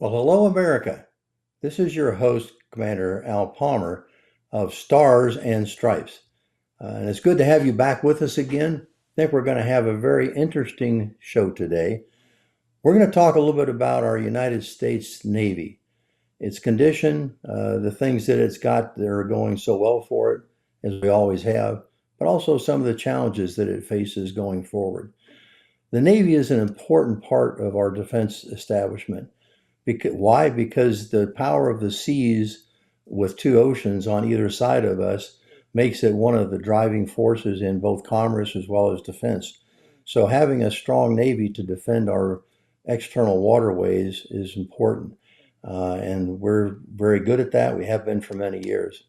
Well, hello, America. This is your host, Commander Al Palmer of Stars and Stripes. And it's good to have you back with us again. I think we're going to have a very interesting show today. We're going to talk a little bit about our United States Navy, its condition, the things that it's got that are going so well for it, as we always have, but also some of the challenges that it faces going forward. The Navy is an important part of our defense establishment. Why? Because the power of the seas with two oceans on either side of us makes it one of the driving forces in both commerce as well as defense. So having a strong Navy to defend our external waterways is important. And we're very good at that. We have been for many years.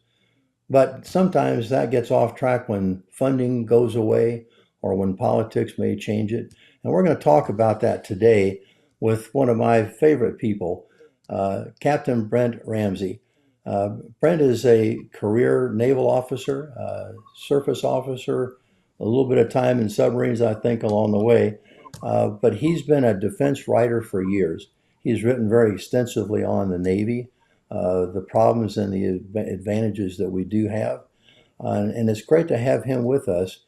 But sometimes that gets off track when funding goes away or when politics may change it. And we're going to talk about that today with one of my favorite people, Captain Brent Ramsey. Brent is a career naval officer, surface officer, a little bit of time in submarines, I think, along the way. But he's been a defense writer for years. He's written very extensively on the Navy, the problems and the advantages that we do have. And it's great to have him with us,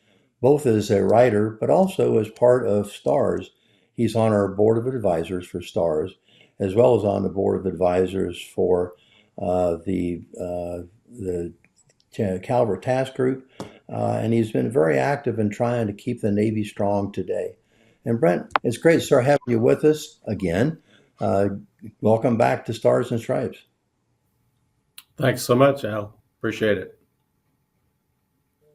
both as a writer, but also as part of STARS. He's on our board of advisors for STARS, as well as on the board of advisors for the Calvert Task Group. And he's been very active in trying to keep the Navy strong today. And Brent, it's great to start having you with us again. Welcome back to Stars and Stripes. Thanks so much, Al. Appreciate it.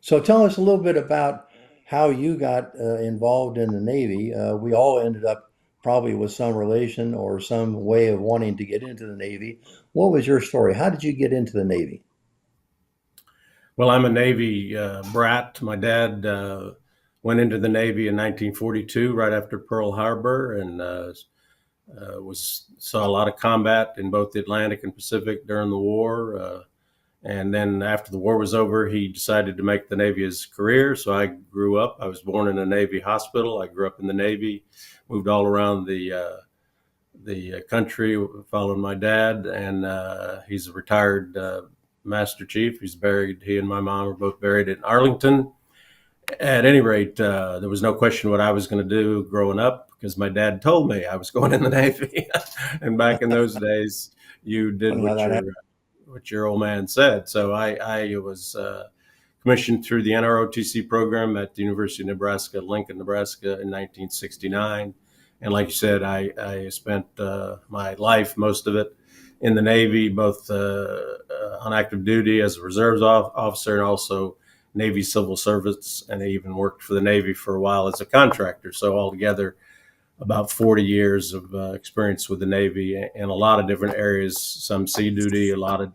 So tell us a little bit about how you got involved in the Navy. We all ended up probably with some relation or some way of wanting to get into the Navy. What was your story? How did you get into the Navy? Well, I'm a Navy brat. My dad went into the Navy in 1942, right after Pearl Harbor, and saw a lot of combat in both the Atlantic and Pacific during the war. And then after the war was over, he decided to make the Navy his career. So I grew up. I was born in a Navy hospital. I grew up in the Navy, moved all around the country, following my dad, and he's a retired Master Chief. He and my mom are both buried in Arlington. At any rate, there was no question what I was going to do growing up because my dad told me I was going in the Navy. And back in those days, you did Funny how that happened. what your old man said. So I was commissioned through the NROTC program at the University of Nebraska, Lincoln, Nebraska in 1969. And like you said, I spent my life, most of it, in the Navy, both on active duty as a reserves officer and also Navy civil service. And I even worked for the Navy for a while as a contractor. So altogether, about 40 years of experience with the Navy in a lot of different areas, some sea duty, a lot of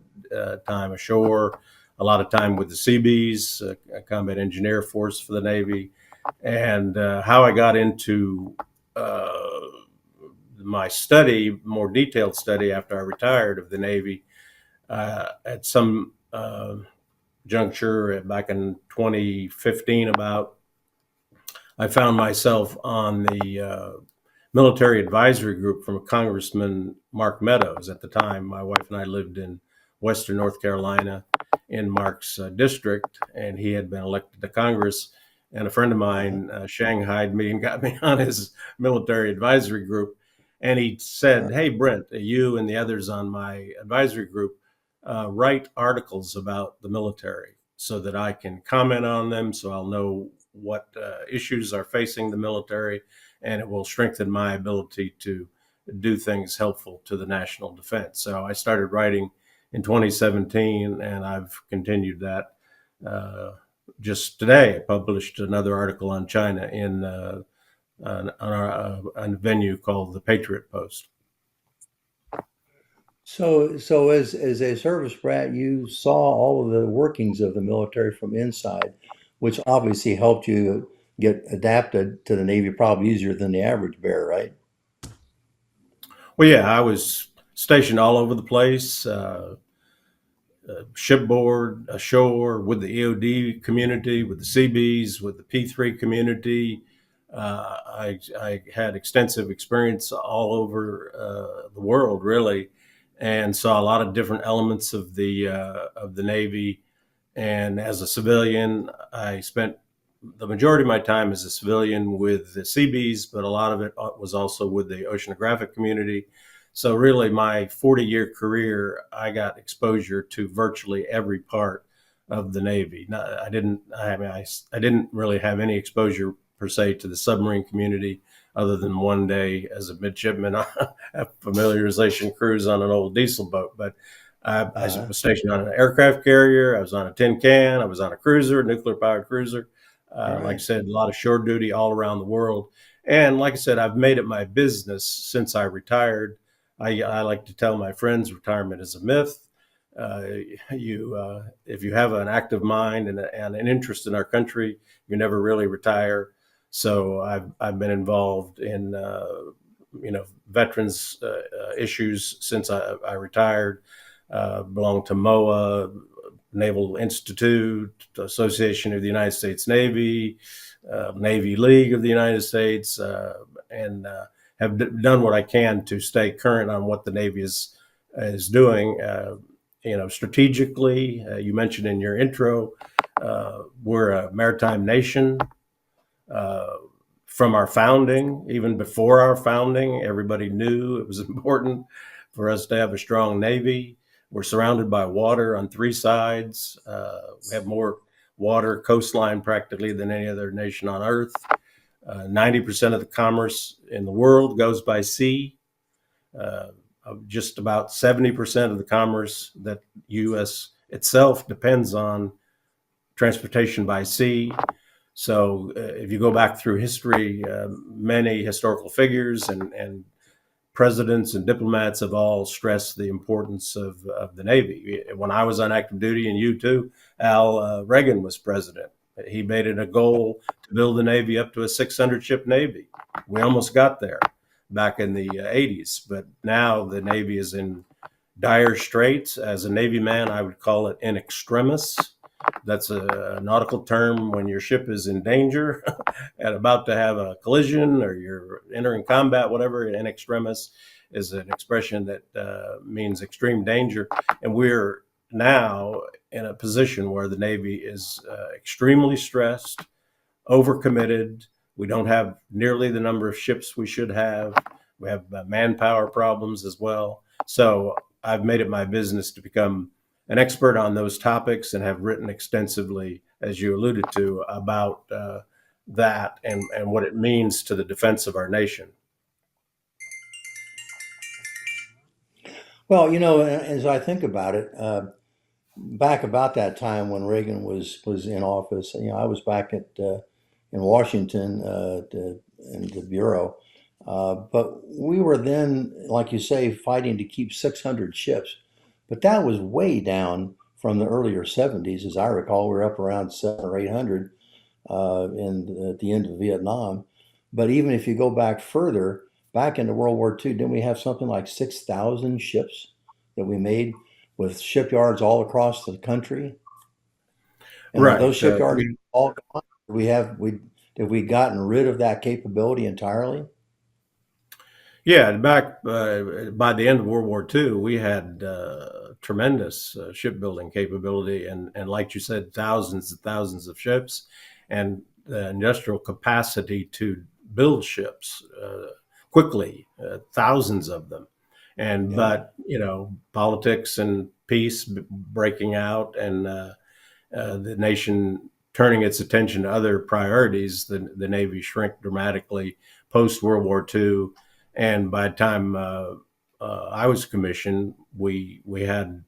time ashore, a lot of time with the Seabees, a combat engineer force for the Navy. And how I got into my study, more detailed study after I retired of the Navy at some juncture back in 2015 about, I found myself on the military advisory group from Congressman Mark Meadows. At the time, my wife and I lived in Western North Carolina in Mark's district, and he had been elected to Congress. And a friend of mine shanghaied me and got me on his military advisory group. And he said, "Hey, Brent, you and the others on my advisory group write articles about the military so that I can comment on them, so I'll know what issues are facing the military, and it will strengthen my ability to do things helpful to the national defense." So I started writing in 2017, and I've continued that. Just today, I published another article on China in on a venue called the Patriot Post. So as a service brat, you saw all of the workings of the military from inside, which obviously helped you get adapted to the Navy probably easier than the average bear, right? Well, yeah, I was stationed all over the place, shipboard, ashore, with the EOD community, with the Seabees, with the P3 community, I had extensive experience all over the world, really, and saw a lot of different elements of the Navy. And as a civilian, I spent the majority of my time as a civilian with the Seabees, but a lot of it was also with the oceanographic community. So really, my 40-year career, I got exposure to virtually every part of the Navy. I didn't. I mean, I didn't really have any exposure per se to the submarine community, other than one day as a midshipman on a familiarization cruise on an old diesel boat. But I was stationed on an aircraft carrier. I was on a tin can. I was on a cruiser, nuclear powered cruiser. Like I said, a lot of shore duty all around the world. And like I said, I've made it my business since I retired. I like to tell my friends retirement is a myth. Uh, if you have an active mind and an interest in our country, you never really retire. So I've been involved in veterans issues since I retired. Belonged to MOA, Naval Institute, Association of the United States Navy, Navy League of the United States, and have done what I can to stay current on what the Navy is doing. Strategically, you mentioned in your intro, we're a maritime nation. From our founding, even before our founding, everybody knew it was important for us to have a strong Navy. We're surrounded by water on three sides. We have more water coastline practically than any other nation on earth. 90% of the commerce in the world goes by sea. Just about 70% of the commerce that U.S. itself depends on transportation by sea. So if you go back through history, many historical figures and presidents and diplomats have all stressed the importance of the Navy. When I was on active duty, and you too, Al, Reagan was president. He made it a goal to build the Navy up to a 600-ship Navy. We almost got there back in the 80s, but now the Navy is in dire straits. As a Navy man, I would call it in extremis. That's a nautical term when your ship is in danger and about to have a collision, or you're entering combat, whatever. In extremis is an expression that means extreme danger. And we're now in a position where the Navy is extremely stressed, overcommitted. We don't have nearly the number of ships we should have. We have manpower problems as well. So I've made it my business to become an expert on those topics and have written extensively, as you alluded to, about that and what it means to the defense of our nation. Well, as I think about it, back about that time when Reagan was in office, I was back in Washington in the bureau, but we were then, like you say, fighting to keep 600 ships, but that was way down from the earlier 70s, as I recall. We were up around 700 or 800 at the end of Vietnam. But even if you go back further, back into World War II, didn't we have something like 6,000 ships that we made with shipyards all across the country? And are those Right. shipyards all gone? Have we gotten rid of that capability entirely? Yeah, back by the end of World War II, we had tremendous shipbuilding capability, and like you said, thousands and thousands of ships, and the industrial capacity to build ships quickly, thousands of them. And Yeah. but politics and peace breaking out, and the nation turning its attention to other priorities, the Navy shrank dramatically post World War II. And by the time I was commissioned, we had,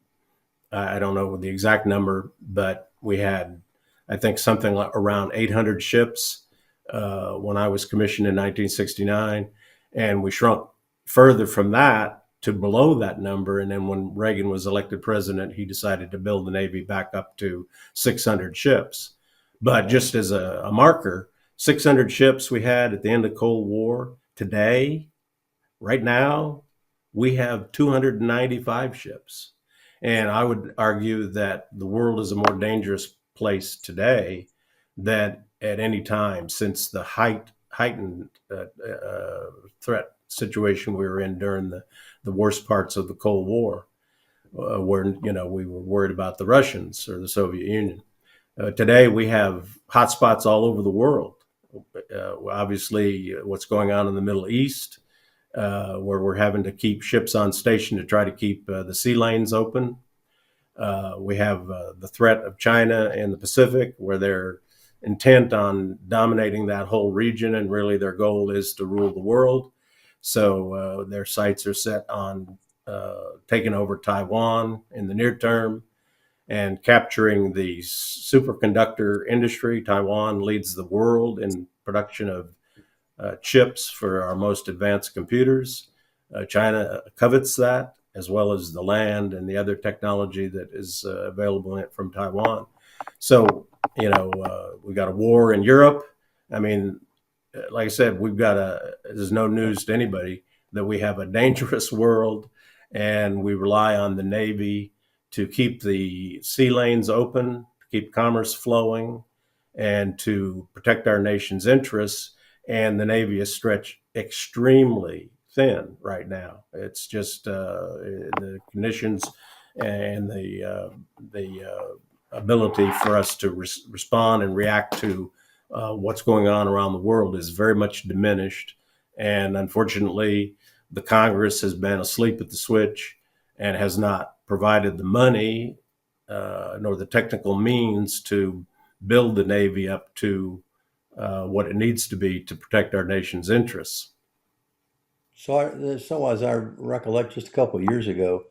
I don't know the exact number, but we had, I think, something like around 800 ships when I was commissioned in 1969. And we shrunk further from that to below that number. And then when Reagan was elected president, he decided to build the Navy back up to 600 ships. But just as a marker, 600 ships we had at the end of the Cold War. Today, right now, we have 295 ships. And I would argue that the world is a more dangerous place today than at any time since the height heightened threat situation we were in during the worst parts of the Cold War, where we were worried about the Russians or the Soviet Union. Today we have hotspots all over the world. Obviously, what's going on in the Middle East, where we're having to keep ships on station to try to keep the sea lanes open. We have the threat of China in the Pacific, where they're intent on dominating that whole region, and really their goal is to rule the world. So their sights are set on taking over Taiwan in the near term and capturing the superconductor industry. Taiwan leads the world in production of chips for our most advanced computers. China covets that, as well as the land and the other technology that is available in it from Taiwan. So, we got a war in Europe. I mean, like I said, there's no news to anybody that we have a dangerous world, and we rely on the Navy to keep the sea lanes open, keep commerce flowing, and to protect our nation's interests. And the Navy is stretched extremely thin right now. It's just the conditions and the ability for us to respond and react to what's going on around the world is very much diminished. And unfortunately, the Congress has been asleep at the switch and has not provided the money nor the technical means to build the Navy up to what it needs to be to protect our nation's interests. So as I recollect, just a couple of years ago,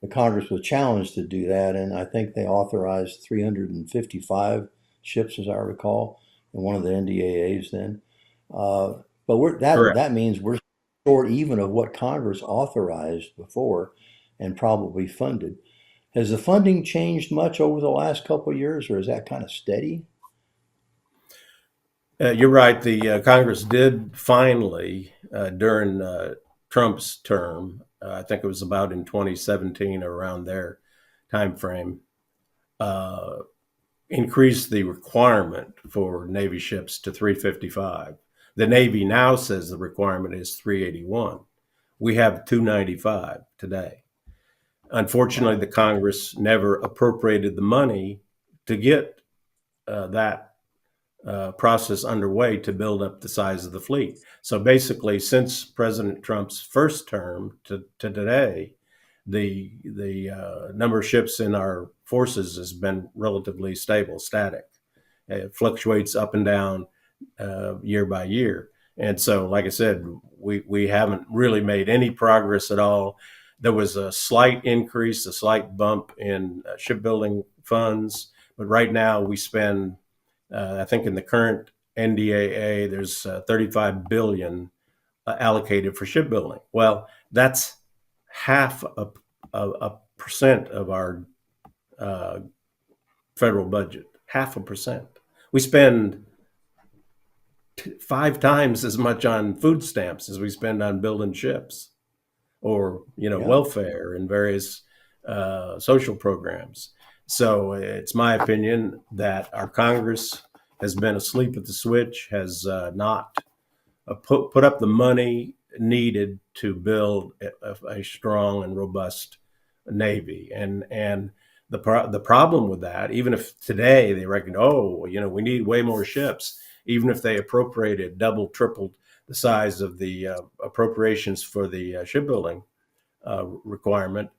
the Congress was challenged to do that, and I think they authorized 355 ships, as I recall, in one of the NDAAs then. But Correct. that means we're short even of what Congress authorized before and probably funded. Has the funding changed much over the last couple of years, or is that kind of steady? You're right. The Congress did finally, during Trump's term, I think it was about in 2017 or around their time frame, uh, increase the requirement for Navy ships to 355. The Navy now says the requirement is 381. We have 295 today. Unfortunately, Wow. the Congress never appropriated the money to get that process underway to build up the size of the fleet. So basically, since President Trump's first term to today, the number of ships in our forces has been relatively stable, static. It fluctuates up and down year by year. And so, like I said, we haven't really made any progress at all. There was a slight increase, a slight bump in shipbuilding funds, but right now we spend, I think, in the current NDAA, there's 35 billion allocated for shipbuilding. Well, that's half a percent of our uh, federal budget. Half a percent. We spend 5 times as much on food stamps as we spend on building ships, or Yeah. welfare and various social programs. So it's my opinion that our Congress has been asleep at the switch, has not put up the money needed to build a strong and robust Navy. And the problem with that, even if today they reckon, oh, we need way more ships, even if they appropriated double, tripled the size of the appropriations for the shipbuilding requirement,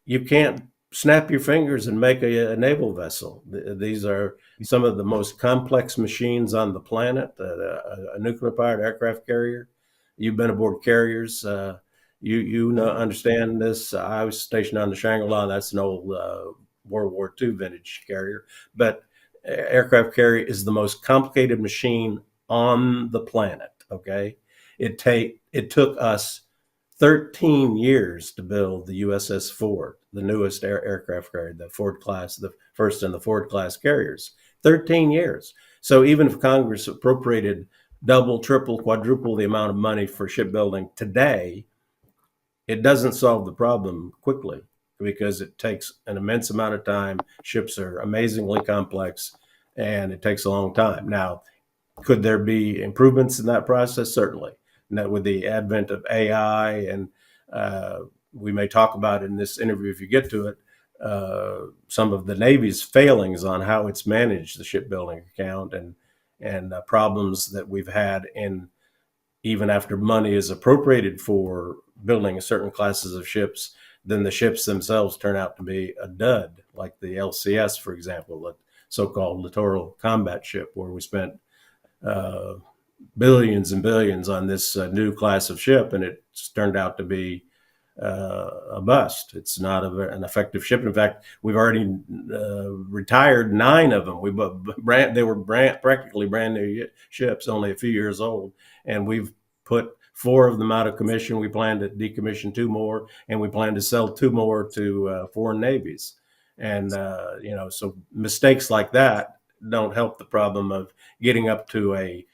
you can't snap your fingers and make a naval vessel. These are some of the most complex machines on the planet. A nuclear-powered aircraft carrier. You've been aboard carriers. Understand this. I was stationed on the Shangri-La. That's an old World War II vintage carrier. But aircraft carrier is the most complicated machine on the planet. Okay, it took us 13 years to build the USS Ford, the newest aircraft carrier, the Ford class, the first in the Ford class carriers. 13 years. So even if Congress appropriated double, triple, quadruple the amount of money for shipbuilding today, it doesn't solve the problem quickly because it takes an immense amount of time. Ships are amazingly complex, and it takes a long time. Now, Could there be improvements in that process? Certainly. And that with the advent of AI, and we may talk about in this interview if you get to it, some of the Navy's failings on how it's managed the shipbuilding account, and problems that we've had in, even after money is appropriated for building certain classes of ships, then the ships themselves turn out to be a dud, like the LCS, for example, the so-called littoral combat ship, where we spent uh, billions and billions on this new class of ship, and it's turned out to be a bust. It's not an effective ship. In fact, we've already retired 9 of them. They were practically brand new ships, only a few years old, and we've put 4 of them out of commission. We plan to decommission 2 more, and we plan to sell 2 more to foreign navies. And so mistakes like that don't help the problem of getting up to a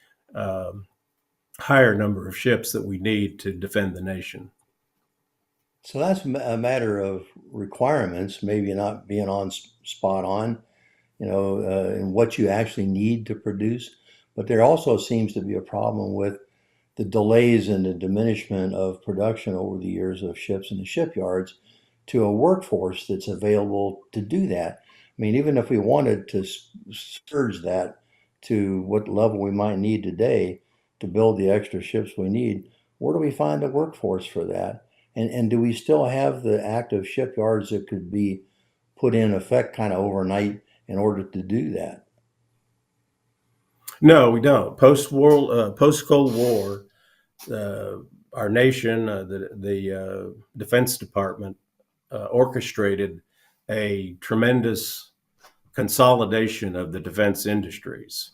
higher number of ships that we need to defend the nation. So that's a matter of requirements, maybe not being on spot on, and what you actually need to produce. But there also seems to be a problem with the delays and the diminishment of production over the years of ships in the shipyards to a workforce that's available to do that. I mean, even if we wanted to surge that to what level we might need today to build the extra ships we need, where do we find a workforce for that? And do we still have the active shipyards that could be put in effect kind of overnight in order to do that? No, we don't. Post Cold War, our nation, the Defense Department, orchestrated a tremendous consolidation of the defense industries,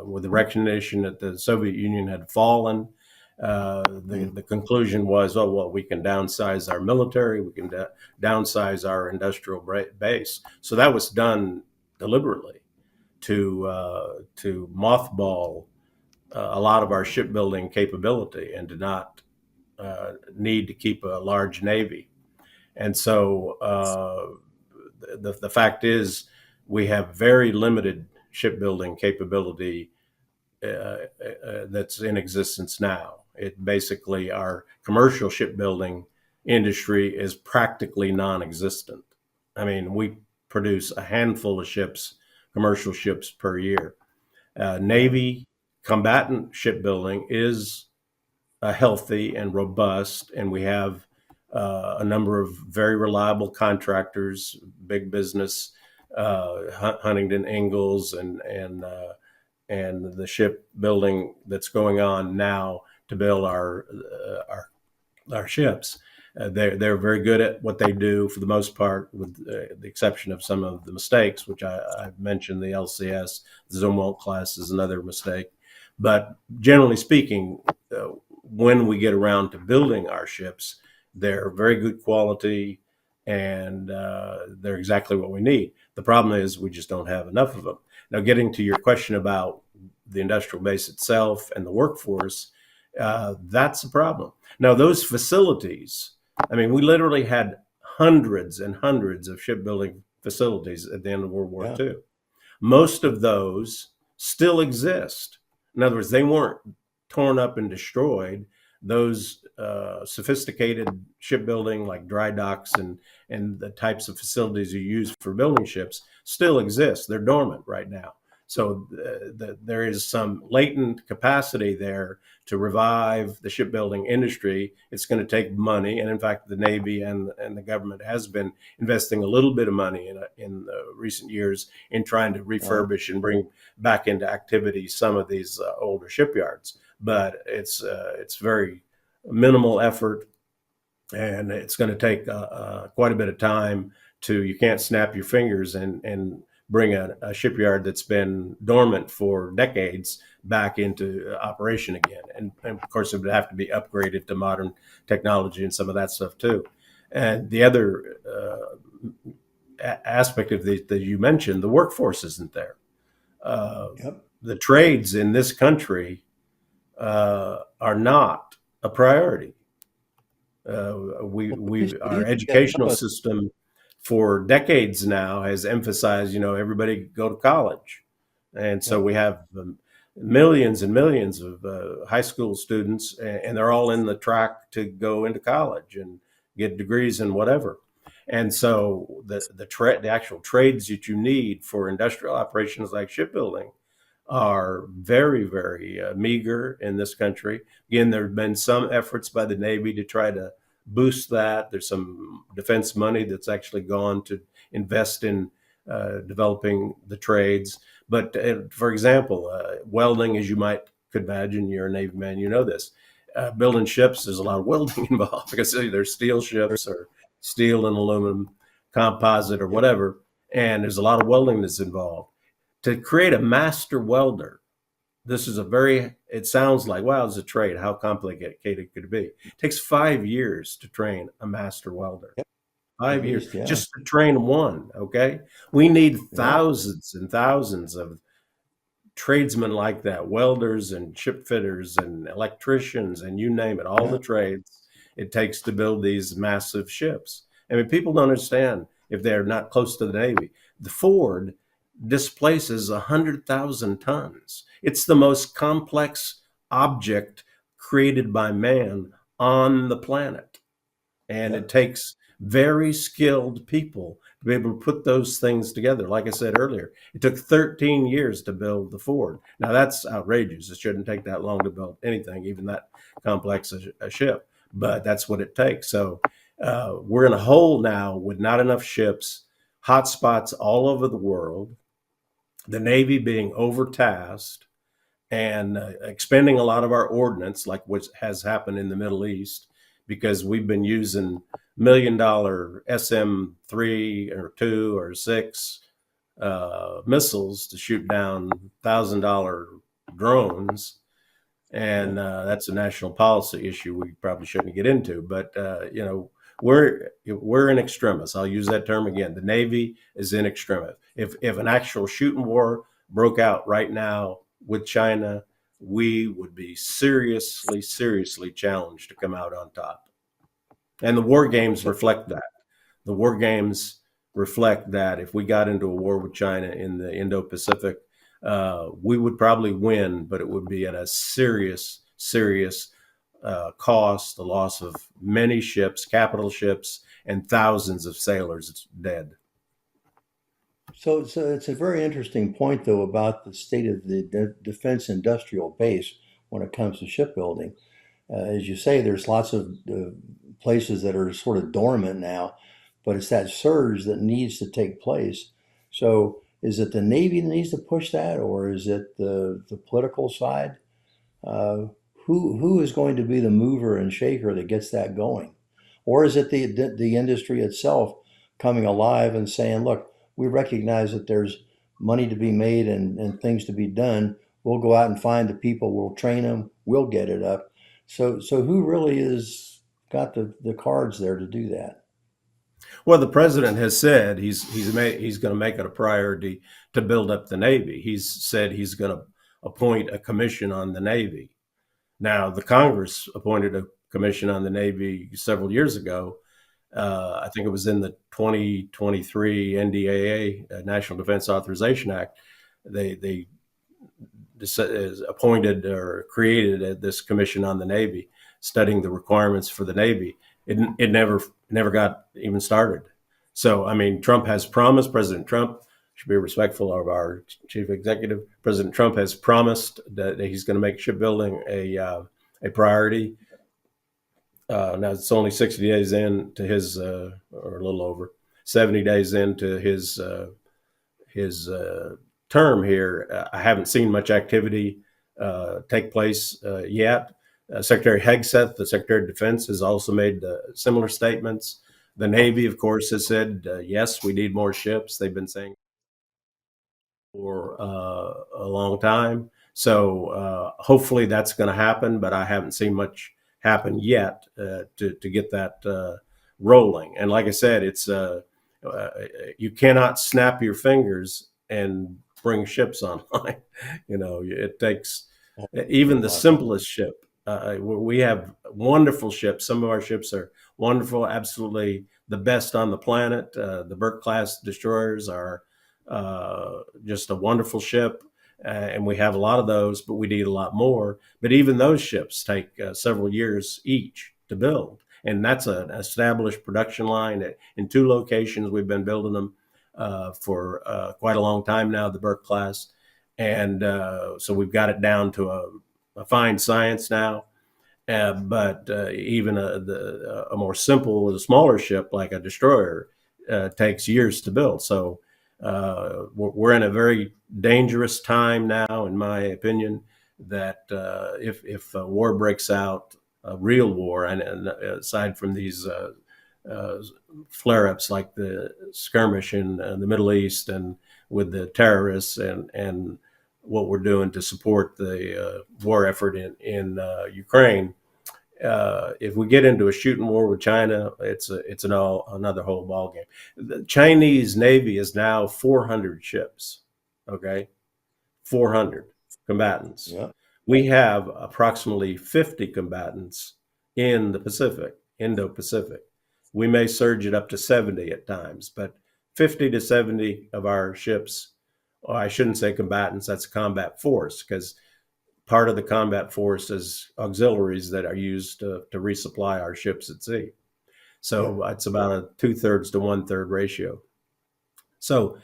with the recognition that the Soviet Union had fallen. The conclusion was, oh, well, we can downsize our military, we can downsize our industrial base. So that was done deliberately to mothball a lot of our shipbuilding capability, and to not need to keep a large navy. And so the fact is, we have very limited shipbuilding capability that's in existence now. It basically, our commercial shipbuilding industry is practically non-existent. I mean, we produce a handful of ships, commercial ships per year. Navy combatant shipbuilding is healthy and robust, and we have a number of very reliable contractors, big business, Huntington Ingalls, and the shipbuilding that's going on now to build our ships. They're very good at what they do for the most part, with the exception of some of the mistakes, which I've mentioned. The LCS, the Zumwalt class is another mistake. But generally speaking, when we get around to building our ships, they're very good quality, and they're exactly what we need. The problem is we just don't have enough of them. Now, getting to your question about the industrial base itself and the workforce, that's a problem. Now, those facilities, I mean, we literally had hundreds and hundreds of shipbuilding facilities at the end of World War II. Most of those still exist. In other words, they weren't torn up and destroyed. Those sophisticated shipbuilding, like dry docks and the types of facilities you use for building ships, still exist. They're dormant right now. So there is some latent capacity there to revive the shipbuilding industry. It's going to take money, and in fact, the Navy and the government has been investing a little bit of money in recent years in trying to refurbish and bring back into activity some of these older shipyards. But it's very minimal effort, and it's going to take quite a bit of time. You can't snap your fingers and bring a shipyard that's been dormant for decades back into operation again. And of course, it would have to be upgraded to modern technology and some of that stuff too. And the other aspect of that you mentioned, the workforce isn't there. The trades in this country are not a priority. Our educational system for decades now has emphasized, everybody go to college. And so we have millions and millions of high school students, and they're all in the track to go into college and get degrees in whatever. And so the actual trades that you need for industrial operations like shipbuilding are very, very meager in this country. Again, there have been some efforts by the Navy to try to boost that. There's some defense money that's actually gone to invest in developing the trades. But for example, welding, as you could imagine, you're a Navy man, you know this. Building ships, there's a lot of welding involved because there's steel ships or steel and aluminum composite or whatever, and there's a lot of welding that's involved. To create a master welder, this is it sounds like, wow, it's a trade. How complicated could it be? It takes 5 years to train a master welder. Yep. 5 years Least, yeah. just to train one. Okay. We need Yeah. thousands and thousands of tradesmen like that, welders and ship fitters and electricians and you name it, all the trades it takes to build these massive ships. I mean, people don't understand if they're not close to the Navy. The Ford displaces 100,000 tons. It's the most complex object created by man on the planet. And it takes very skilled people to be able to put those things together. Like I said earlier, it took 13 years to build the Ford. Now that's outrageous. It shouldn't take that long to build anything, even that complex a ship, but that's what it takes. So we're in a hole now with not enough ships, hot spots all over the world, the Navy being overtasked and expending a lot of our ordnance, like what has happened in the Middle East, because we've been using $1 million SM-3 or 2 or 6 missiles to shoot down $1,000 drones. And that's a national policy issue we probably shouldn't get into. But, we're in extremis. I'll use that term again. The Navy is in extremis. If an actual shooting war broke out right now with China, we would be seriously, seriously challenged to come out on top. And the war games reflect that. The war games reflect that if we got into a war with China in the Indo-Pacific, we would probably win, but it would be at a serious, serious cost, the loss of many ships, capital ships, and thousands of sailors dead. So it's a very interesting point, though, about the state of the defense industrial base when it comes to shipbuilding. As you say, there's lots of places that are sort of dormant now, but it's that surge that needs to take place. So is it the Navy that needs to push that, or is it the political side? Who is going to be the mover and shaker that gets that going? Or is it the industry itself coming alive and saying, look, we recognize that there's money to be made and things to be done. We'll go out and find the people, we'll train them, we'll get it up. So who really is got the cards there to do that? Well, the president has said he's going to make it a priority to build up the Navy. He's said he's going to appoint a commission on the Navy. Now, the Congress appointed a commission on the Navy several years ago. I think it was in the 2023 NDAA, National Defense Authorization Act. They appointed or created this commission on the Navy, studying the requirements for the Navy. It never got even started. So, I mean, President Trump should be respectful of our chief executive. President Trump has promised that he's going to make shipbuilding a priority. Now it's only 60 days into his, or a little over 70 days into his term here. I haven't seen much activity take place yet. Secretary Hegseth, the Secretary of Defense, has also made similar statements. The Navy, of course, has said, yes, we need more ships. They've been saying for a long time. So hopefully that's going to happen, but I haven't seen much happen yet to get that rolling. And like I said, it's you cannot snap your fingers and bring ships online. It takes even the simplest ship. We have wonderful ships. Some of our ships are wonderful, absolutely the best on the planet. The Burke class destroyers are just a wonderful ship. and we have a lot of those, but we need a lot more. But even those ships take several years each to build. And that's an established production line in 2 locations. We've been building them for quite a long time now, the Burke class. And so we've got it down to a fine science now. But even a more simple, a smaller ship like a destroyer takes years to build. So we're in a very dangerous time now, in my opinion, that if a war breaks out, a real war, and aside from these flare-ups like the skirmish in the Middle East and with the terrorists and what we're doing to support the war effort in Ukraine, if we get into a shooting war with China, it's another whole ballgame. The Chinese Navy is now 400 ships, okay? 400 combatants. Yeah. We have approximately 50 combatants in the Pacific, Indo-Pacific. We may surge it up to 70 at times, but 50 to 70 of our ships, well, I shouldn't say combatants, that's a combat force, because part of the combat force is auxiliaries that are used to resupply our ships at sea. So it's about a 2/3 to 1/3 ratio. So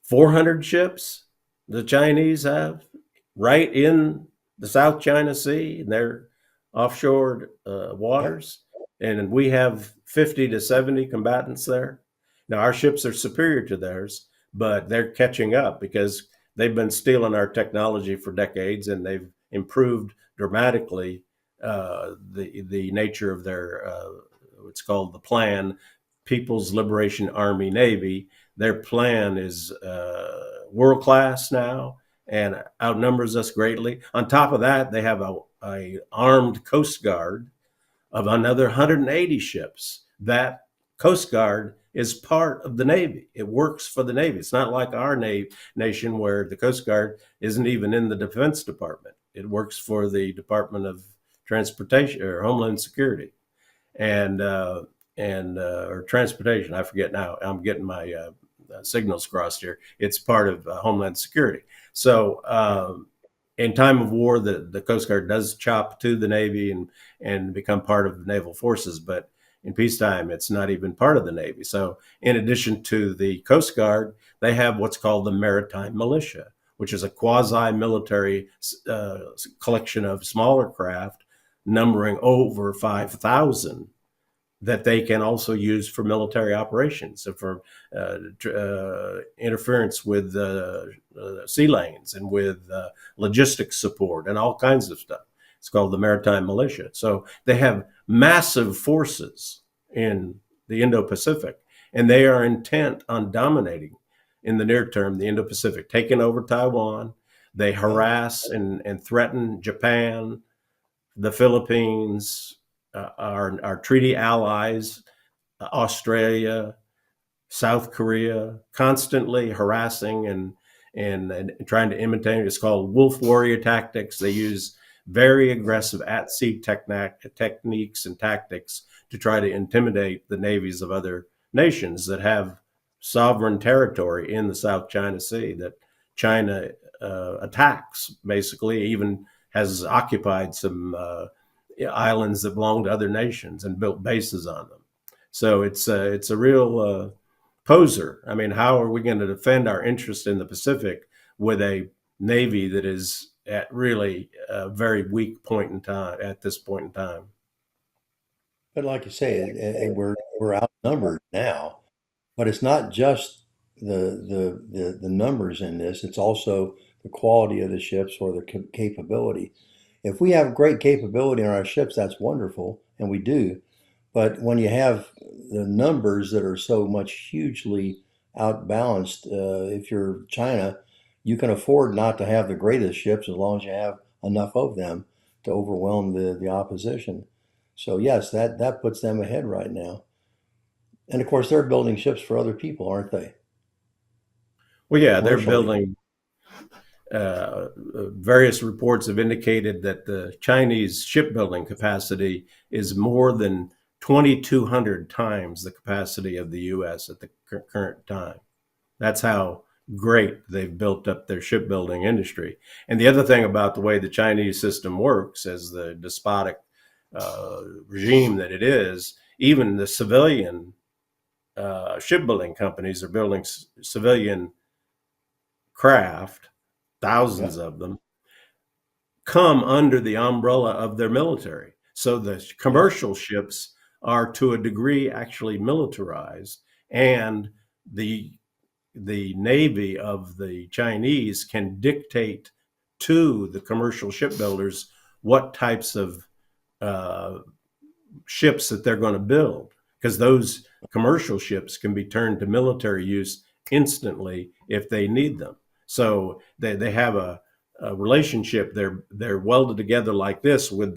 400 ships the Chinese have right in the South China Sea, in their offshore waters. And we have 50 to 70 combatants there. Now, our ships are superior to theirs, but they're catching up because they've been stealing our technology for decades, and they've improved dramatically the nature of their what's called the plan, People's Liberation Army Navy. Their plan is world class now and outnumbers us greatly. On top of that, they have a armed Coast Guard of another 180 ships. That Coast Guard is part of the Navy. It works for the Navy. It's not like our nation where the Coast Guard isn't even in the Defense Department. It works for the Department of Transportation or Homeland Security, or transportation. I forget now. I'm getting my signals crossed here. It's part of Homeland Security. So in time of war, the Coast Guard does chop to the Navy and become part of the naval forces, but in peacetime, it's not even part of the Navy. So in addition to the Coast Guard, they have what's called the Maritime Militia, which is a quasi-military collection of smaller craft numbering over 5,000 that they can also use for military operations, so for interference with sea lanes and with logistics support and all kinds of stuff. It's called the Maritime Militia. So they have massive forces in the Indo-Pacific, and they are intent on dominating in the near term the Indo-Pacific, taking over Taiwan. They harass and threaten Japan, the Philippines, our treaty allies, Australia, South Korea, constantly harassing and trying to imitate. It's called wolf warrior tactics. They use very aggressive at-sea techniques and tactics to try to intimidate the navies of other nations that have sovereign territory in the South China Sea that China attacks, basically, even has occupied some islands that belong to other nations and built bases on them. So it's a real poser. I mean, how are we going to defend our interest in the Pacific with a Navy that is at really a very weak point in time at this point in time? But like you say, we're outnumbered now. But it's not just the numbers in this; it's also the quality of the ships or the capability. If we have great capability in our ships, that's wonderful, and we do. But when you have the numbers that are so much hugely outbalanced, if you're China, you can afford not to have the greatest ships as long as you have enough of them to overwhelm the opposition. So yes, that puts them ahead right now. And of course, they're building ships for other people, aren't they? Well, yeah, they're Commercially. building. Various reports have indicated that the Chinese shipbuilding capacity is more than 2,200 times the capacity of the U.S. at the current time. That's how great they've built up their shipbuilding industry. And the other thing about the way the Chinese system works, as the despotic regime that it is, even the civilian shipbuilding companies are building civilian craft, thousands Yeah. of them, come under the umbrella of their military. So the Yeah. commercial ships are to a degree actually militarized, and the navy of the Chinese can dictate to the commercial shipbuilders what types of uh, ships that they're going to build, because those commercial ships can be turned to military use instantly if they need them. So they have a relationship. They're welded together like this, with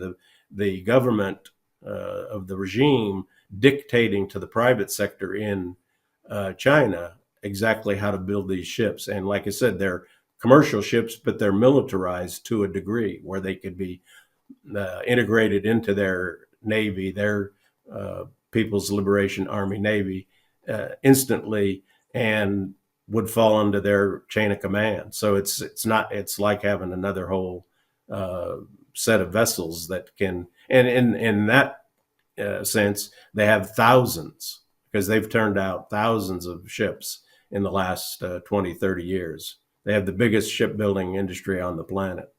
the government of the regime dictating to the private sector in China exactly how to build these ships. And like I said, they're commercial ships, but they're militarized to a degree where they could be integrated into their Navy, their People's Liberation Army Navy, instantly, and would fall under their chain of command. So it's like having another whole uh, set of vessels that can, and in that sense, they have thousands, because they've turned out thousands of ships in the last 20, 30 years. They have the biggest shipbuilding industry on the planet.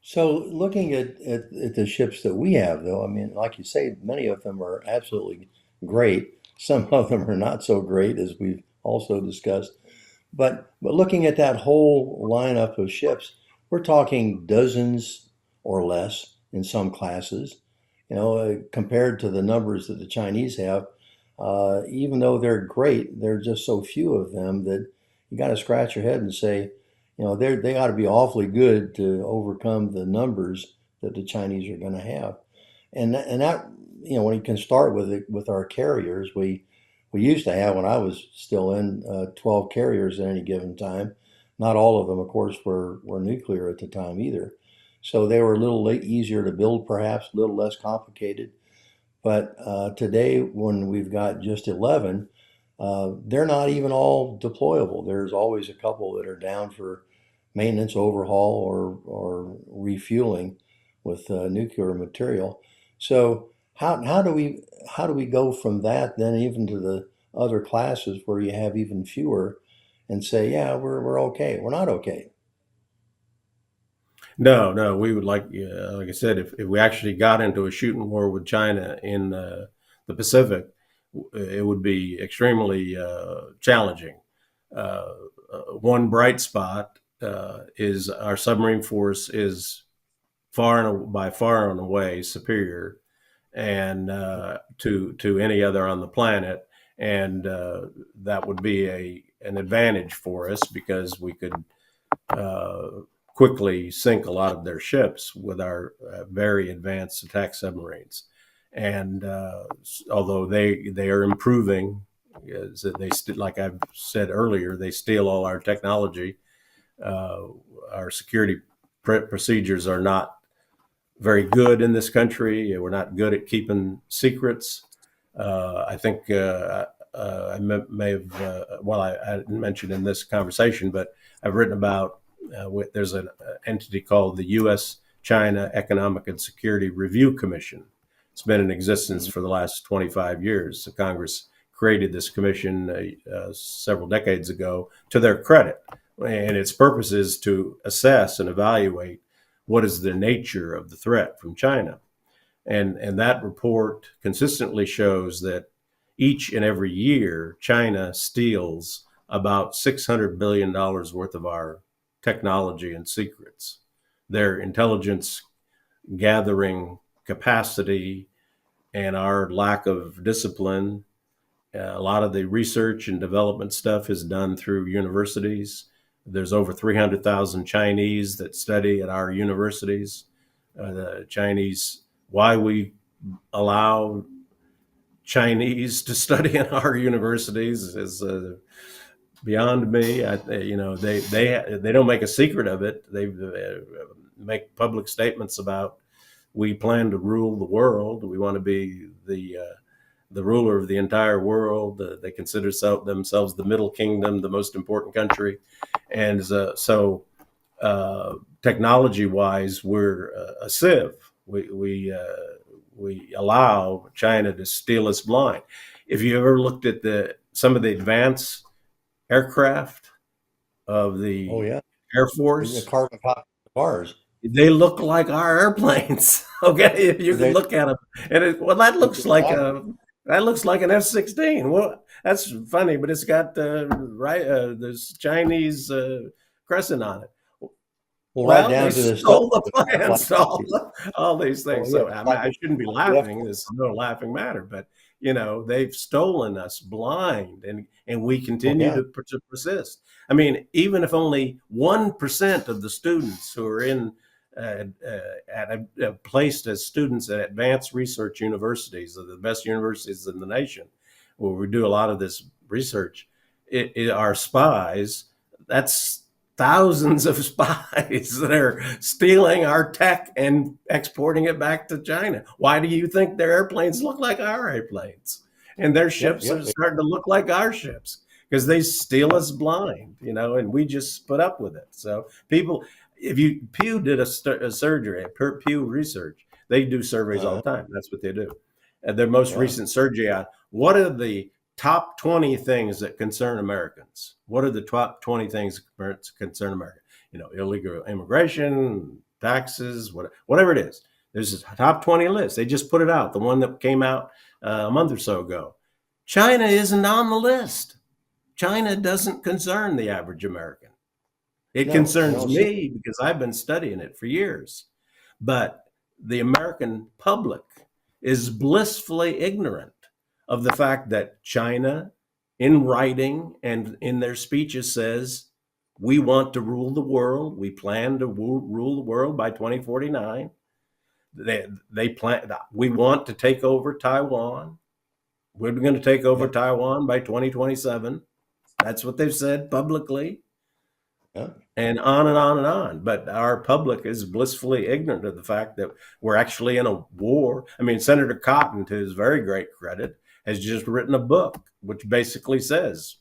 So looking at the ships that we have, though, I mean, like you say, many of them are absolutely great. Some of them are not so great, as we've also discussed. But looking at that whole lineup of ships, we're talking dozens or less in some classes. Compared to the numbers that the Chinese have, even though they're great, there are just so few of them that you got to scratch your head and say, they ought to be awfully good to overcome the numbers that the Chinese are going to have. And that, when you can start with it with our carriers, we used to have, when I was still in, 12 carriers at any given time. Not all of them, of course, were nuclear at the time either. So they were a little easier to build, perhaps a little less complicated. But today, when we've got just 11, they're not even all deployable. There's always a couple that are down for maintenance, overhaul, or refueling with nuclear material. So how do we go from that then even to the other classes where you have even fewer, and say, yeah, we're okay? We're not okay. No, no, we would like I said, if we actually got into a shooting war with China in the Pacific, it would be extremely challenging. Uh, One bright spot is our submarine force is by far and away superior, and to any other on the planet, and that would be an advantage for us, because we could uh, quickly sink a lot of their ships with our very advanced attack submarines. And although they are improving, like I've said earlier, they steal all our technology. Uh, our security procedures are not very good in this country. We're not good at keeping secrets. I think I may have, well, I didn't mention in this conversation, but I've written about, there's an entity called the U.S. China Economic and Security Review Commission. It's been in existence Mhm. for the last 25 years. The Congress created this commission several decades ago, to their credit. And its purpose is to assess and evaluate what is the nature of the threat from China. And that report consistently shows that each and every year, China steals about $600 billion worth of our technology and secrets. Their intelligence gathering capacity and our lack of discipline. A lot of the research and development stuff is done through universities. There's over 300,000 Chinese that study at our universities. The Chinese, why we allow Chinese to study in our universities is beyond me. They don't make a secret of it. They make public statements about, we plan to rule the world. We want to be the ruler of the entire world. They consider themselves the Middle Kingdom, the most important country, and technology-wise, we're a sieve. We allow China to steal us blind. If you ever looked at some of the advanced aircraft of Oh the yeah, Air the Force, carbon copy of cars. they look like our airplanes. Okay, if you can They look at them, and that looks like exactly. an F-16. Well, that's funny, but it's got this Chinese crescent on it. Well, right Well, they down to the stealth stole the flight plans to copies. all these Oh things. yeah, So I mean, I shouldn't be like the F laughing. This is no laughing matter, but they've stolen us blind, and we Oh continue yeah, to persist. I mean, even if only 1% of the students who are placed as students at advanced research universities, or the best universities in the nation, where we do a lot of this research, are spies. That's thousands of spies that are stealing our tech and exporting it back to China. Why do you think their airplanes look like our airplanes? And their yep, ships yep. are starting to look like our ships because they steal us blind, and we just put up with it. So people, if Pew did a surgery, Pew Research, they do surveys all Uh, the time. That's what they do. Their most yeah, recent survey on what are the top 20 things that concern Americans. What are the top 20 things that concern America? Illegal immigration, taxes, whatever it is. There's a top 20 list. They just put it out, the one that came out a month or so ago. China isn't on the list. China doesn't concern the average American. It no, I concerns don't see. me because I've been studying it for years. But the American public is blissfully ignorant of the fact that China, in writing and in their speeches, says, we want to rule the world. We plan to rule the world by 2049. They plan. We want to take over Taiwan. We're going to take over Yep, Taiwan by 2027. That's what they've said publicly, yep, and on and on and on. But our public is blissfully ignorant of the fact that we're actually in a war. I mean, Senator Cotton, to his very great credit, has just written a book which basically says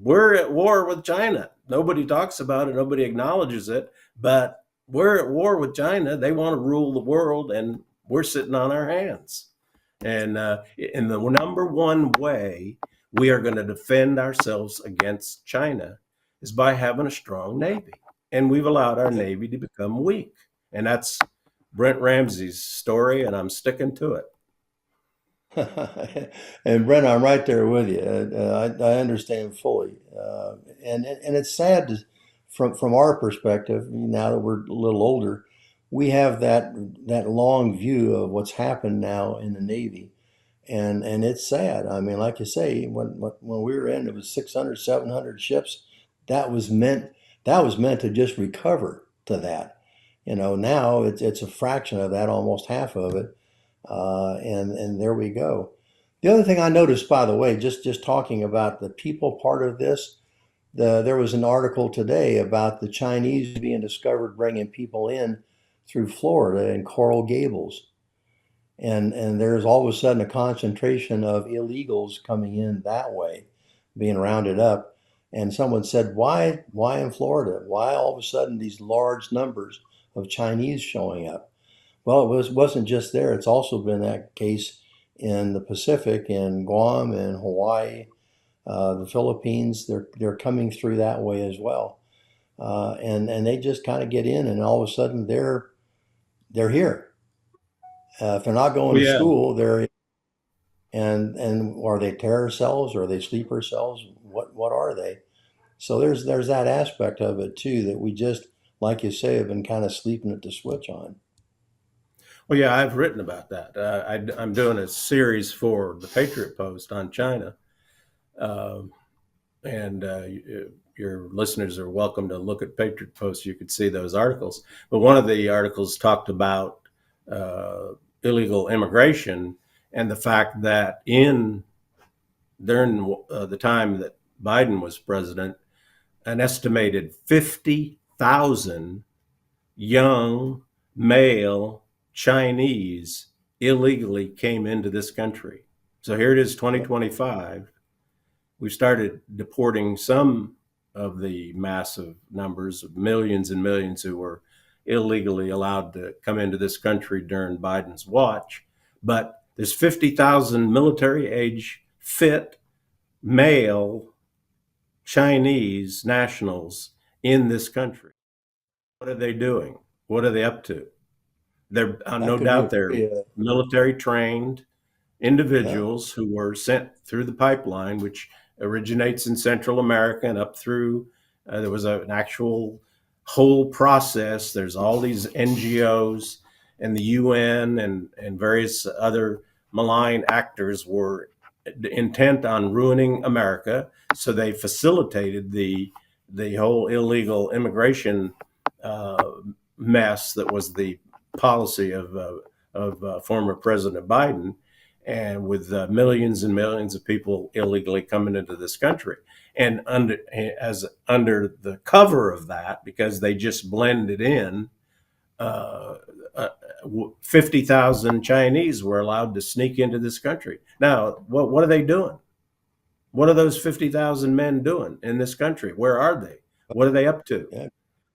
we're at war with China. Nobody talks about it, nobody acknowledges it, but we're at war with China. They want to rule the world, and we're sitting on our hands. And in the number one way we are going to defend ourselves against China is by having a strong Navy. And we've allowed our yep. Navy to become weak. And that's Brent Ramsey's story, and I'm sticking to it. And Brent, I'm right there with you. I understand fully, and it's sad to, from our perspective. Now that we're a little older, we have that long view of what's happened now in the Navy, and it's sad. I mean, like you say, when we were in, it was 600, 700 ships. That was meant that was meant to just recover to that. Now it's a fraction of that, almost half of it, and there we go. The other thing I noticed, by the way, just talking about the people part of this, there was an article today about the Chinese being discovered bringing people in through Florida and Coral Gables, and there's all of a sudden a concentration of illegals coming in that way, being rounded up. And someone said, why in Florida? Why all of a sudden these large numbers of Chinese showing up? Well, wasn't just there. It's also been that case in the Pacific, in Guam and Hawaii, the Philippines. They're coming through that way as well, and they just kind of get in, and all of a sudden they're here. If they're not going Well, to yeah. school, they're and are they terror cells or are they sleeper cells? What are they? So there's that aspect of it too that we just, like you say, have been kind of sleeping at the switch on. Well, yeah, I've written about that. I'm doing a series for the Patriot Post on China. Um, and your listeners are welcome to look at Patriot Post. You could see those articles. But one of the articles talked about uh, illegal immigration and the fact that during the time that Biden was president, an estimated 50,000 young male Chinese illegally came into this country. So here it is, Yep. 2025. We started deporting some of the massive numbers of millions and millions who were illegally allowed to come into this country during Biden's watch. But there's 50,000 military age fit male Chinese nationals in this country. What are they doing? What are they up to? They're That no could be a doubt they're very, military trained yeah, individuals who were sent through the pipeline, which originates in Central America and up through. There was an actual whole process. There's all these NGOs and the UN and various other malign actors were intent on ruining America. So they facilitated the whole illegal immigration uh, mess that was the policy of former President Biden, and with millions and millions of people illegally coming into this country, and under the cover of that, because they just blended in, uh, uh, 50,000 Chinese were allowed to sneak into this country. Now, what are they doing? What are those 50,000 men doing in this country? Where are they? What are they up to? yeah,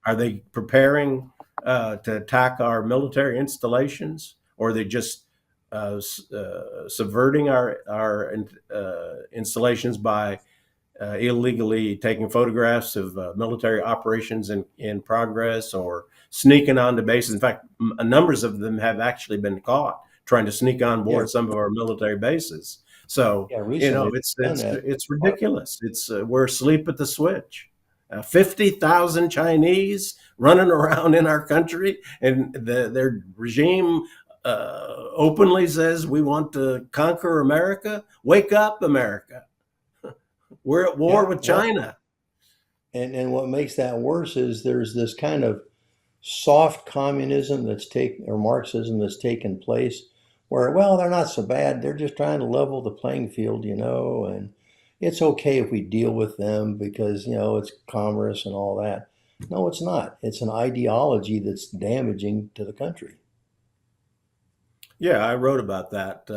Are they preparing to attack our military installations, or are they just subverting our installations by illegally taking photographs of military operations in progress, or sneaking onto bases? In fact, numbers of them have actually been caught trying to sneak on yeah, board some of our military bases. So yeah. Recently, they've done that. it's ridiculous. It's we're asleep at the switch. 50,000 Chinese running around in our country, and their regime openly says we want to conquer America. Wake up, America! We're at war Yeah, with well, China. and what makes that worse is there's this kind of soft communism that's taken or Marxism that's taken place, where well they're not so bad. They're just trying to level the playing field, and it's okay if we deal with them because it's commerce and all that. No, it's not. It's an ideology that's damaging to the country. Yeah, I wrote about that.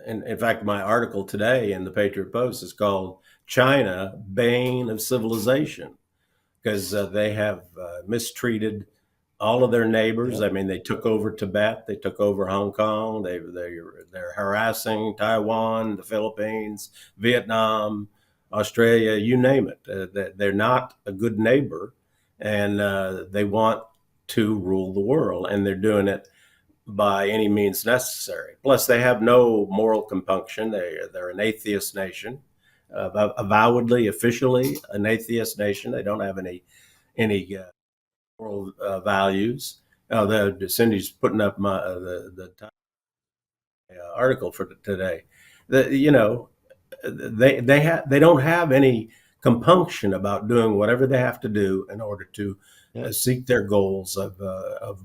And in fact, my article today in the Patriot Post is called "China, Bane of Civilization," because they have mistreated all of their neighbors. Yeah, I mean, they took over Tibet, they took over Hong Kong, they're harassing Taiwan, the Philippines, Vietnam, Australia, you name it. They're not a good neighbor, and they want to rule the world, and they're doing it by any means necessary. Plus, they have no moral compunction. They're an atheist nation, avowedly, officially an atheist nation. They don't have any moral values. Cindy's putting up the article for today. The, you know, they don't have any compunction about doing whatever they have to do in order to yeah, seek their goals of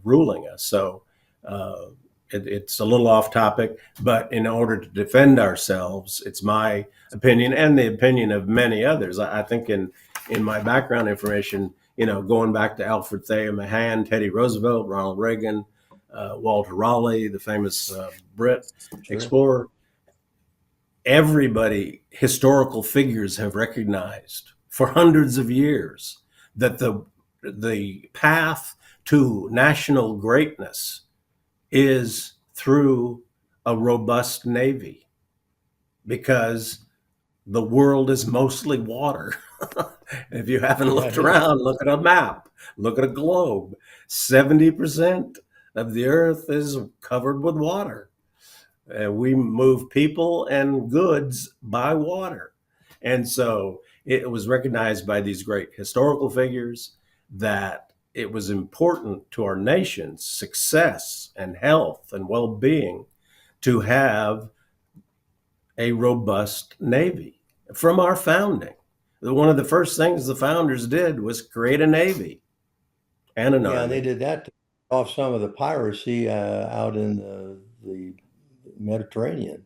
ruling us. So uh, it's a little off topic, but in order to defend ourselves, it's my opinion and the opinion of many others. I think in my background information, going back to Alfred Thayer Mahan, Teddy Roosevelt, Ronald Reagan, Walter Raleigh, the famous Brit sure. explorer, everybody, historical figures have recognized for hundreds of years that the path to national greatness is through a robust navy, because the world is mostly water. If you haven't Yeah, looked it is. around, look at a map, look at a globe. 70% of the earth is covered with water. We move people and goods by water. And so it was recognized by these great historical figures that it was important to our nation's success and health and well being to have a robust Navy from our founding. One of the first things the founders did was create a Navy and an Yeah, and they Army. did that to off some of the piracy out in the Mediterranean.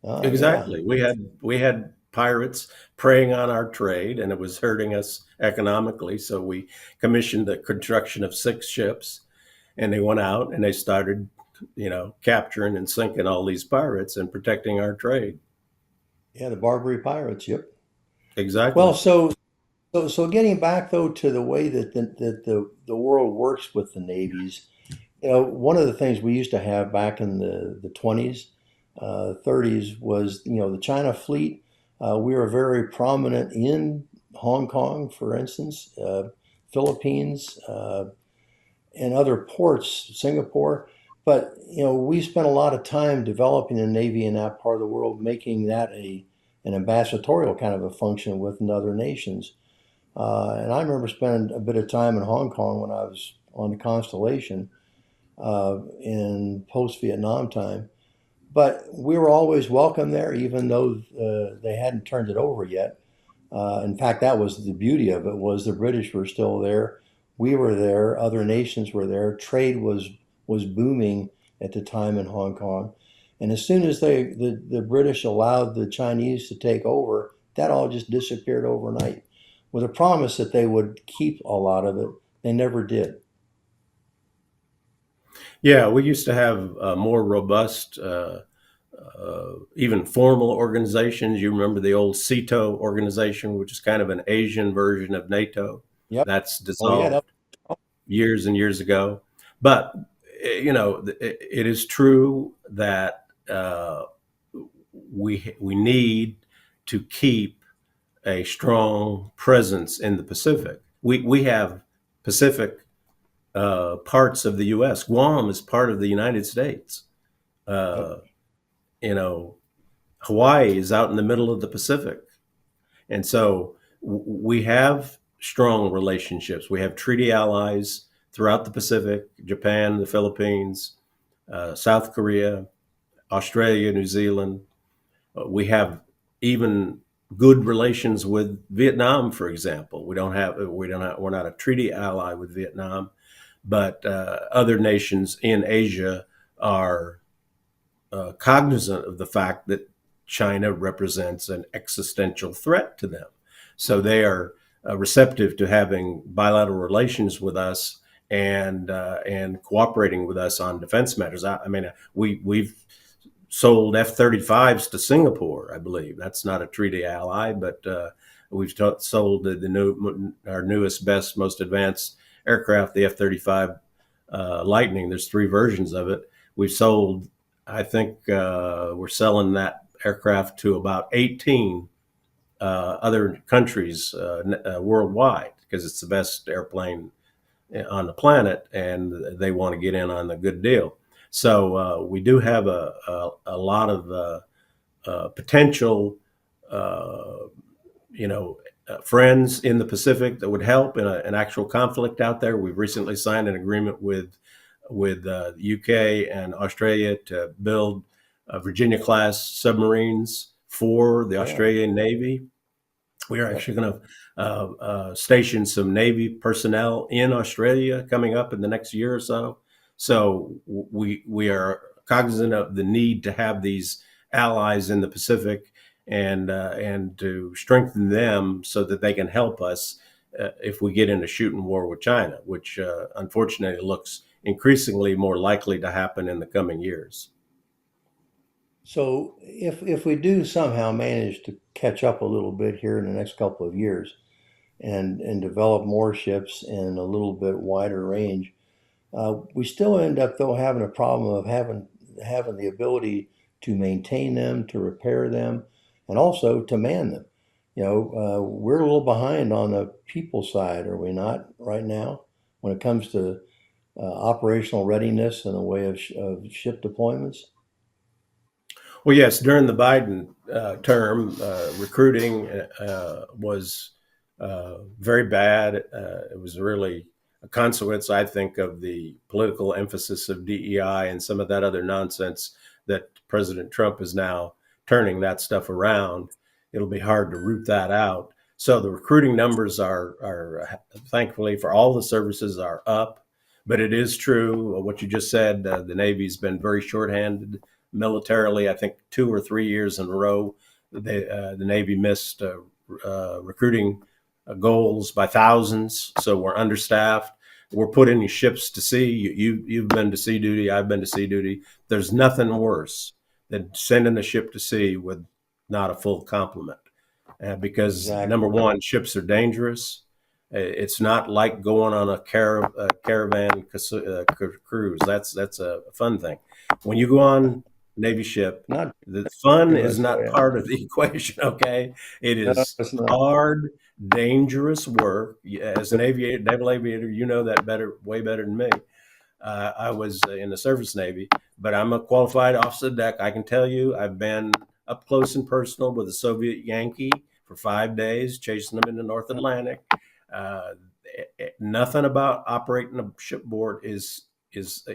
Oh, yeah. Exactly. We had pirates preying on our trade, and it was hurting us economically. So we commissioned the construction of 6 ships, and they went out and they started capturing and sinking all these pirates and protecting our trade. Yeah, the Barbary Pirates. Yep. Well, Exactly. so getting back though to the way that the world works with the navies, one of the things we used to have back in the 20s, 30s was, the China fleet. We were very prominent in Hong Kong, for instance, Philippines, and other ports, Singapore. But, we spent a lot of time developing the Navy in that part of the world, making that an ambassadorial kind of a function with other nations. And I remember spending a bit of time in Hong Kong when I was on the Constellation in post-Vietnam time. But we were always welcome there, even though they hadn't turned it over yet. In fact, that was the beauty of it, was the British were still there. We were there. Other nations were there. Trade was booming at the time in Hong Kong. And as soon as the British allowed the Chinese to take over, that all just disappeared overnight with a promise that they would keep a lot of it. They never did. Yeah, we used to have more robust, even formal organizations. You remember the old CETO organization, which is kind of an Asian version of NATO. Yep. That's Oh yeah. dissolved years and years ago. But it is true that we need to keep a strong presence in the Pacific. We have Pacific parts of the U.S. Guam is part of the United States. Yep. Uh, you know, Hawaii is out in the middle of the Pacific, and so we have strong relationships. We have treaty allies throughout the Pacific: Japan, the Philippines, South Korea, Australia, New Zealand. We have even good relations with Vietnam, for example. We're not a treaty ally with Vietnam, but other nations in Asia are cognizant of the fact that China represents an existential threat to them. So they are receptive to having bilateral relations with us and cooperating with us on defense matters. I mean, we've sold F-35s to Singapore, I believe. That's not a treaty ally, but we've sold our newest, best, most advanced aircraft, the F-35 Lightning. There's 3 versions of it. We've sold, I think we're selling that aircraft to about 18 other countries worldwide because it's the best airplane on the planet, and they want to get in on the good deal. So we do have a lot of potential, friends in the Pacific that would help in an actual conflict out there. We've recently signed an agreement with the UK and Australia to build Virginia class submarines for the Yeah. Australian Navy. We are Yep. actually going to station some Navy personnel in Australia coming up in the next year or so. So we are cognizant of the need to have these allies in the Pacific and to strengthen them so that they can help us if we get in a shooting war with China, which unfortunately looks increasingly more likely to happen in the coming years. So if we do somehow manage to catch up a little bit here in the next couple of years and develop more ships in a little bit wider range, we still end up though having a problem of having the ability to maintain them, to repair them, and also to man them. We're a little behind on the people side, are we not, right now, when it comes to operational readiness in the way of ship deployments? Well, yes, during the Biden term, recruiting was very bad. It was really a consequence, I think, of the political emphasis of DEI and some of that other nonsense that President Trump is now turning that stuff around. It'll be hard to root that out. So the recruiting numbers are thankfully for all the services are up. But it is true what you just said. The Navy's been very shorthanded militarily. I think 2 or 3 years in a row, the Navy missed recruiting goals by thousands. So we're understaffed. we're putting ships to sea. You've been to sea duty. I've been to sea duty. There's nothing worse than sending a ship to sea with not a full complement, because number Exactly. one, ships are dangerous. It's not like going on a caravan cruise. That's a fun thing. When you go on Navy ship, Not the fun too is much. Oh, not yeah. part of the equation. Okay, it No, is it's not. hard, dangerous work. As an aviator, naval aviator, you know that way better than me. I was in the Surface Navy, but I'm a qualified officer of deck. I can tell you, I've been up close and personal with a Soviet Yankee for 5 days, chasing them in the North Atlantic. Uh, Nothing about operating a shipboard is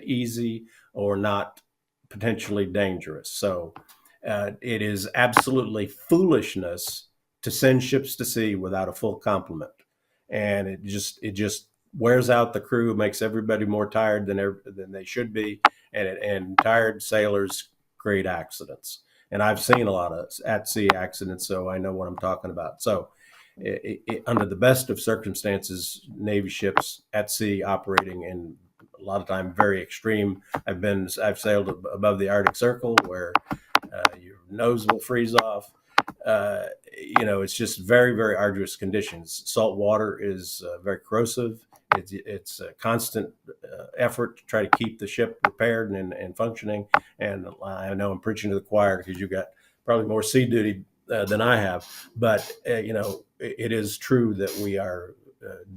easy or not potentially dangerous. So it is absolutely foolishness to send ships to sea without a full complement, and it just wears out the crew, makes everybody more tired than they should be, and tired sailors create accidents. And I've seen a lot of at sea accidents, so I know what I'm talking about. So under the best of circumstances, Navy ships at sea operating in a lot of time very extreme. I've sailed above the Arctic Circle where your nose will freeze off. Uh, it's just very, very arduous conditions. Salt water is very corrosive. It's a constant effort to try to keep the ship repaired and functioning. And I know I'm preaching to the choir because you've got probably more sea duty than I have. But, it is true that we are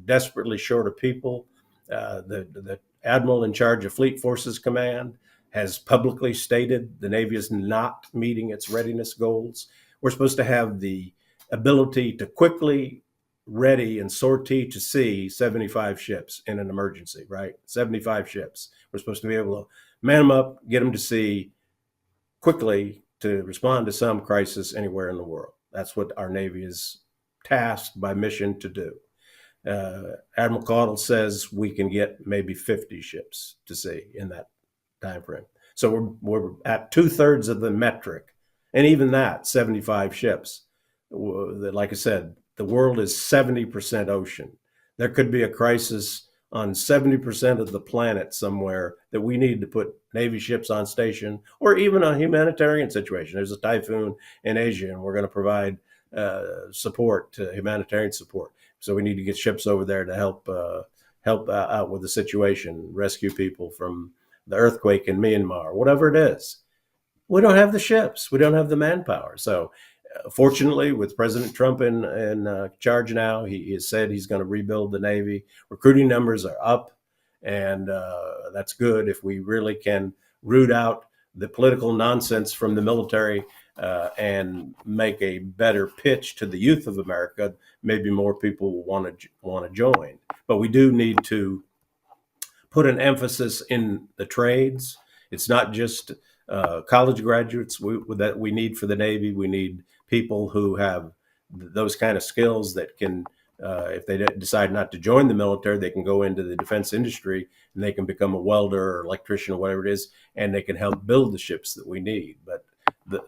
desperately short of people. The admiral in charge of Fleet Forces Command has publicly stated the Navy is not meeting its readiness goals. We're supposed to have the ability to quickly ready and sortie to sea 75 ships in an emergency, right? 75 ships. We're supposed to be able to man them up, get them to sea quickly to respond to some crisis anywhere in the world. That's what our Navy is tasked by mission to do. Admiral Caudle says we can get maybe 50 ships to sea in that time frame. So we're at 2/3 of the metric, and even that 75 ships. Like I said, the world is 70% ocean. There could be a crisis on 70% of the planet somewhere that we need to put Navy ships on station, or even a humanitarian situation. There's a typhoon in Asia, and we're going to provide support, humanitarian support. So we need to get ships over there to help out with the situation, rescue people from the earthquake in Myanmar, whatever it is. We don't have the ships. We don't have the manpower. So fortunately, with President Trump in charge now, he has said he's going to rebuild the Navy. Recruiting numbers are up, and that's good. If we really can root out the political nonsense from the military and make a better pitch to the youth of America, maybe more people will want to join. But we do need to put an emphasis in the trades. It's not just college graduates that we need for the Navy. We need people who have those kind of skills that can, if they decide not to join the military, they can go into the defense industry and they can become a welder or electrician or whatever it is, and they can help build the ships that we need. But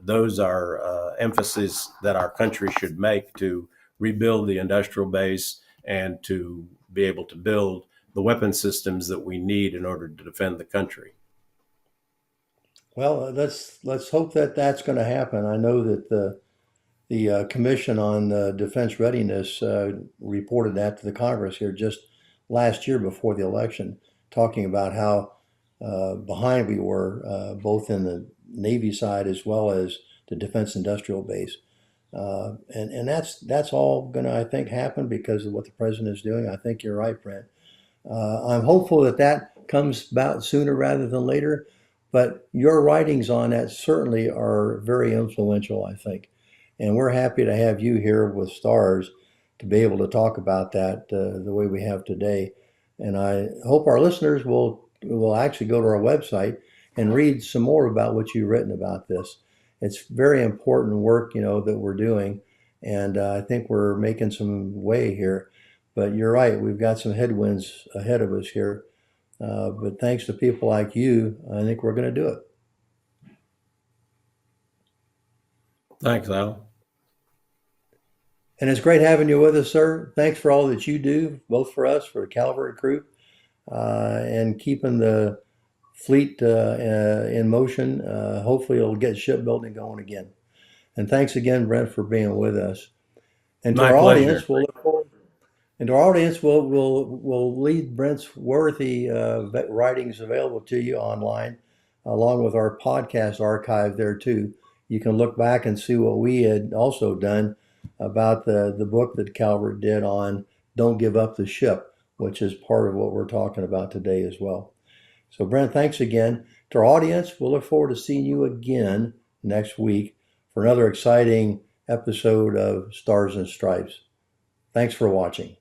those are emphases that our country should make to rebuild the industrial base and to be able to build the weapon systems that we need in order to defend the country. Well, let's hope that that's going to happen. I know that the Commission on Defense Readiness reported that to the Congress here just last year before the election, talking about how behind we were, both in the Navy side as well as the defense industrial base. And that's all going to, I think, happen because of what the president is doing. I think you're right, Brent. I'm hopeful that that comes about sooner rather than later, but your writings on that certainly are very influential, I think. And we're happy to have you here with Stars to be able to talk about that the way we have today. And I hope our listeners will actually go to our website and read some more about what you've written about this. It's very important work, that we're doing, and I think we're making some way here. But you're right, we've got some headwinds ahead of us here. But thanks to people like you, I think we're going to do it. Thanks, Al. And it's great having you with us, sir. Thanks for all that you do, both for us, for the Cavalry Group. and keeping the fleet in motion. Hopefully it'll get shipbuilding going again. And thanks again, Brent, for being with us. And to My our pleasure. audience, we'll look forward. And to our audience, we'll leave Brent's worthy writings available to you online, along with our podcast archive there too. You can look back and see what we had also done about the book that Calvert did on Don't Give Up the Ship, which is part of what we're talking about today as well. So Brent, thanks again. To our audience, we'll look forward to seeing you again next week for another exciting episode of Stars and Stripes. Thanks for watching.